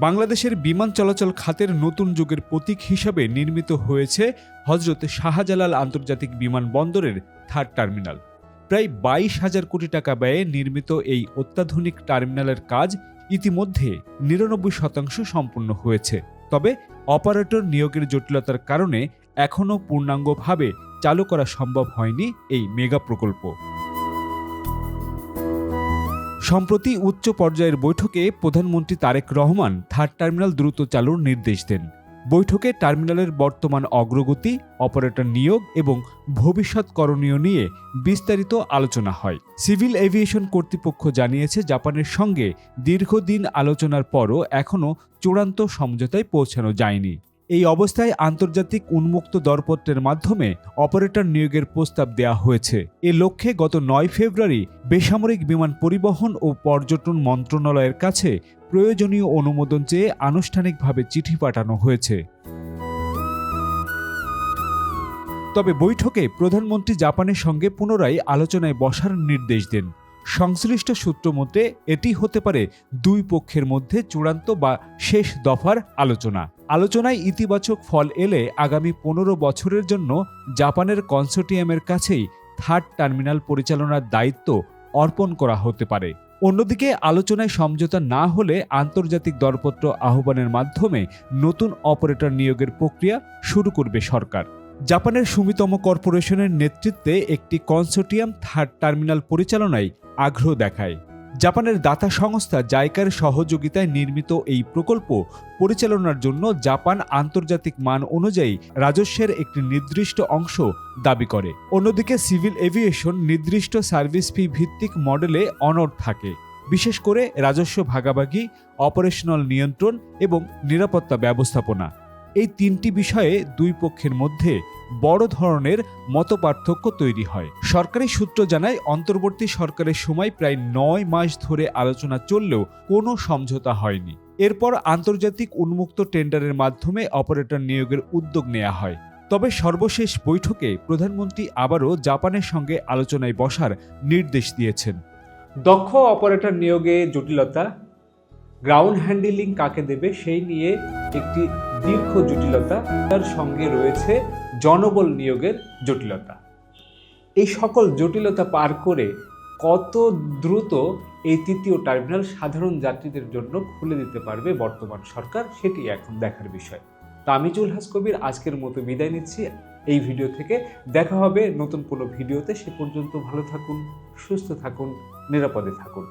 বাংলাদেশের বিমান চলাচল খাতের নতুন যুগের প্রতীক হিসাবে নির্মিত হয়েছে হজরত শাহজালাল আন্তর্জাতিক বিমানবন্দরের থার্ড টার্মিনাল। প্রায় 22,000 কোটি টাকা ব্যয়ে নির্মিত এই অত্যাধুনিক টার্মিনালের কাজ ইতিমধ্যে 99% সম্পূর্ণ হয়েছে। তবে অপারেটর নিয়োগের জটিলতার কারণে এখনও পূর্ণাঙ্গভাবে চালু করা সম্ভব হয়নি এই মেগা প্রকল্প। সম্প্রতি উচ্চ পর্যায়ের বৈঠকে প্রধানমন্ত্রী তারেক রহমান থার্ড টার্মিনাল দ্রুত চালুর নির্দেশ দেন। বৈঠকে টার্মিনালের বর্তমান অগ্রগতি, অপারেটর নিয়োগ এবং ভবিষ্যৎ করণীয় নিয়ে বিস্তারিত আলোচনা হয়। সিভিল এভিয়েশন কর্তৃপক্ষ জানিয়েছে, জাপানের সঙ্গে দীর্ঘদিন আলোচনার পরও এখনও চূড়ান্ত সমঝোতায় পৌঁছানো যায়নি। এই অবস্থায় আন্তর্জাতিক উন্মুক্ত দরপত্রের মাধ্যমে অপারেটর নিয়োগের প্রস্তাব দেওয়া হয়েছে। এ লক্ষ্যে গত 9 ফেব্রুয়ারি বেসামরিক বিমান পরিবহন ও পর্যটন মন্ত্রণালয়ের কাছে প্রয়োজনীয় অনুমোদন চেয়ে আনুষ্ঠানিকভাবে চিঠি পাঠানো হয়েছে। তবে বৈঠকে প্রধানমন্ত্রী জাপানের সঙ্গে পুনরায় আলোচনায় বসার নির্দেশ দেন। সংশ্লিষ্ট সূত্র মতে এটি হতে পারে দুই পক্ষের মধ্যে চূড়ান্ত বা শেষ দফার আলোচনা। আলোচনায় ইতিবাচক ফল এলে আগামী 15 বছরের জন্য জাপানের কনসোর্টিয়ামের কাছেই থার্ড টার্মিনাল পরিচালনার দায়িত্ব অর্পণ করা হতে পারে। অন্যদিকে আলোচনায় সমঝোতা না হলে আন্তর্জাতিক দরপত্র আহ্বানের মাধ্যমে নতুন অপারেটর নিয়োগের প্রক্রিয়া শুরু করবে সরকার। জাপানের সুমিতম কর্পোরেশনের নেতৃত্বে একটি কনসোর্টিয়াম থার্ড টার্মিনাল পরিচালনায় আগ্রহ দেখায়। জাপানের দাতা সংস্থা জাইকার সহযোগিতায় নির্মিত এই প্রকল্প পরিচালনার জন্য জাপান আন্তর্জাতিক মান অনুযায়ী রাজস্বের একটি নির্দিষ্ট অংশ দাবি করে। অন্যদিকে সিভিল এভিয়েশন নির্দিষ্ট সার্ভিস ফি ভিত্তিক মডেলে অনড় থাকে, বিশেষ করে রাজস্ব ভাগাভাগি, অপারেশনাল নিয়ন্ত্রণ এবং নিরাপত্তা ব্যবস্থাপনা। এই তিনটি বিষয়ে দুই পক্ষের মধ্যে বড় ধরনের মতপার্থক্য তৈরি হয়। সরকারি সূত্র জানায়, অন্তর্বর্তী সরকারের সময় প্রায় 9 মাস ধরে আলোচনা চললেও কোনো সমঝোতা হয়নি। এরপর আন্তর্জাতিক উন্মুক্ত টেন্ডারের মাধ্যমে অপারেটর নিয়োগের উদ্যোগ নেওয়া হয়। তবে সর্বশেষ বৈঠকে প্রধানমন্ত্রী আবারও জাপানের সঙ্গে আলোচনায় বসার নির্দেশ দিয়েছেন। দক্ষ অপারেটর নিয়োগে জটিলতা, গ্রাউন্ড হ্যান্ডলিং কাকে দেবে সেই নিয়ে একটি দীর্ঘ জটিলতা, তার সঙ্গে রয়েছে জনবল নিয়োগের জটিলতা। এই সকল জটিলতা পার করে কত দ্রুত এই তৃতীয় টার্মিনাল সাধারণ যাত্রীদের জন্য খুলে দিতে পারবে বর্তমান সরকার, সেটি এখন দেখার বিষয়। তা আমি জুলহাস কবির আজকের মতো বিদায় নিচ্ছি এই ভিডিও থেকে। দেখা হবে নতুন কোনো ভিডিওতে। সে পর্যন্ত ভালো থাকুন, সুস্থ থাকুন, নিরাপদে থাকুন।